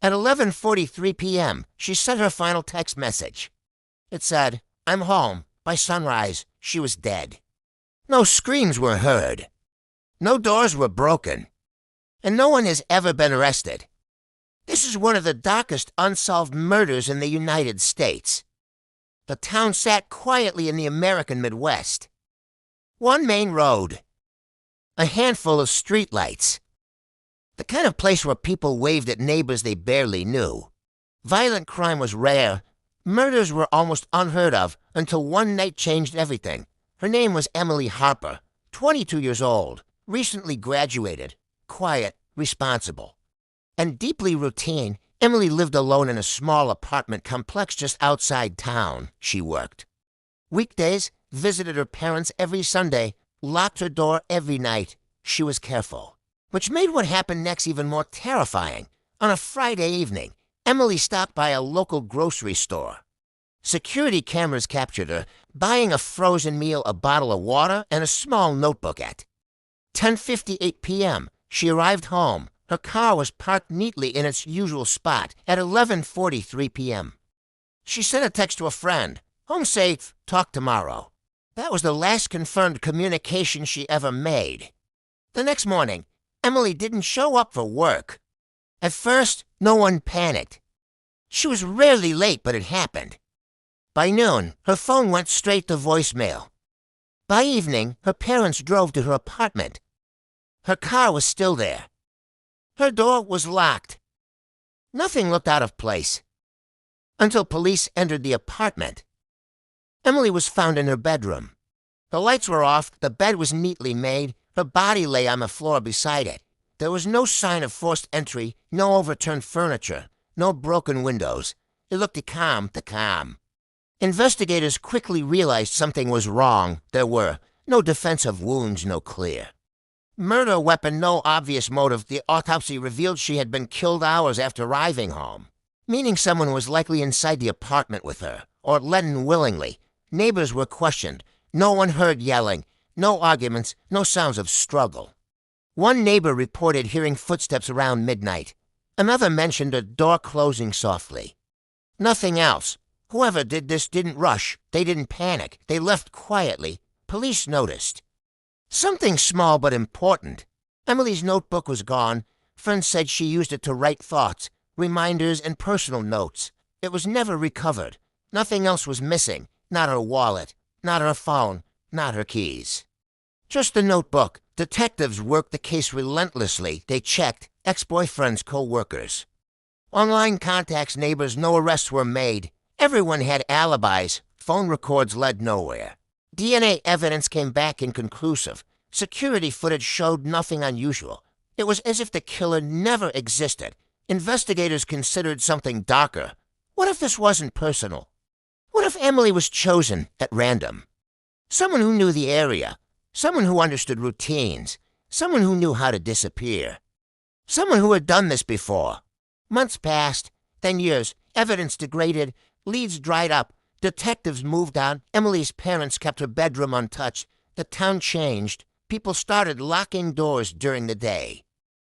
At 11:43 p.m., she sent her final text message. It said, "I'm home. By sunrise, she was dead." No screams were heard. No doors were broken. And no one has ever been arrested. This is one of the darkest unsolved murders in the United States. The town sat quietly in the American Midwest. One main road. A handful of streetlights. The kind of place where people waved at neighbors they barely knew. Violent crime was rare. Murders were almost unheard of until one night changed everything. Her name was Emily Harper, 22 years old, recently graduated, quiet, responsible. And deeply routine, Emily lived alone in a small apartment complex just outside town. She worked. Weekdays, visited her parents every Sunday, locked her door every night. She was careful. Which made what happened next even more terrifying. On a Friday evening, Emily stopped by a local grocery store. Security cameras captured her buying a frozen meal, a bottle of water, and a small notebook at 10:58 p.m., she arrived home. Her car was parked neatly in its usual spot at 11:43 p.m. She sent a text to a friend. "Home safe, talk tomorrow." That was the last confirmed communication she ever made. The next morning, Emily didn't show up for work. At first, no one panicked. She was rarely late, but it happened. By noon, her phone went straight to voicemail. By evening, her parents drove to her apartment. Her car was still there. Her door was locked. Nothing looked out of place. Until police entered the apartment. Emily was found in her bedroom. The lights were off, the bed was neatly made, her body lay on the floor beside it. There was no sign of forced entry, no overturned furniture, no broken windows. It looked calm. Investigators quickly realized something was wrong. There were no defensive wounds, no clear murder weapon, no obvious motive. The autopsy revealed she had been killed hours after arriving home, meaning someone was likely inside the apartment with her, or let in willingly. Neighbors were questioned. No one heard yelling, no arguments, no sounds of struggle. One neighbor reported hearing footsteps around midnight. Another mentioned a door closing softly. Nothing else. Whoever did this didn't rush. They didn't panic. They left quietly. Police noticed. Something small but important. Emily's notebook was gone. Friends said she used it to write thoughts, reminders, and personal notes. It was never recovered. Nothing else was missing. Not her wallet, not her phone, not her keys. Just the notebook. Detectives worked the case relentlessly. They checked ex-boyfriends, co-workers. Online contacts, neighbors, no arrests were made. Everyone had alibis. Phone records led nowhere. DNA evidence came back inconclusive. Security footage showed nothing unusual. It was as if the killer never existed. Investigators considered something darker. What if this wasn't personal? What if Emily was chosen at random? Someone who knew the area. Someone who understood routines. Someone who knew how to disappear. Someone who had done this before. Months passed, then years. Evidence degraded. Leads dried up. Detectives moved on. Emily's parents kept her bedroom untouched. The town changed. People started locking doors during the day.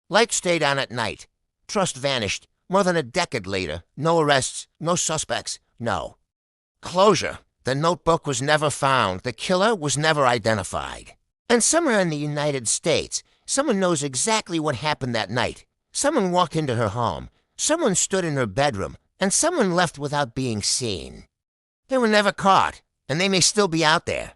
Lights stayed on at night. Trust vanished. More than a decade later, no arrests, no suspects, no closure. The notebook was never found. The killer was never identified. And somewhere in the United States, someone knows exactly what happened that night. Someone walked into her home. Someone stood in her bedroom. And someone left without being seen. They were never caught, and they may still be out there.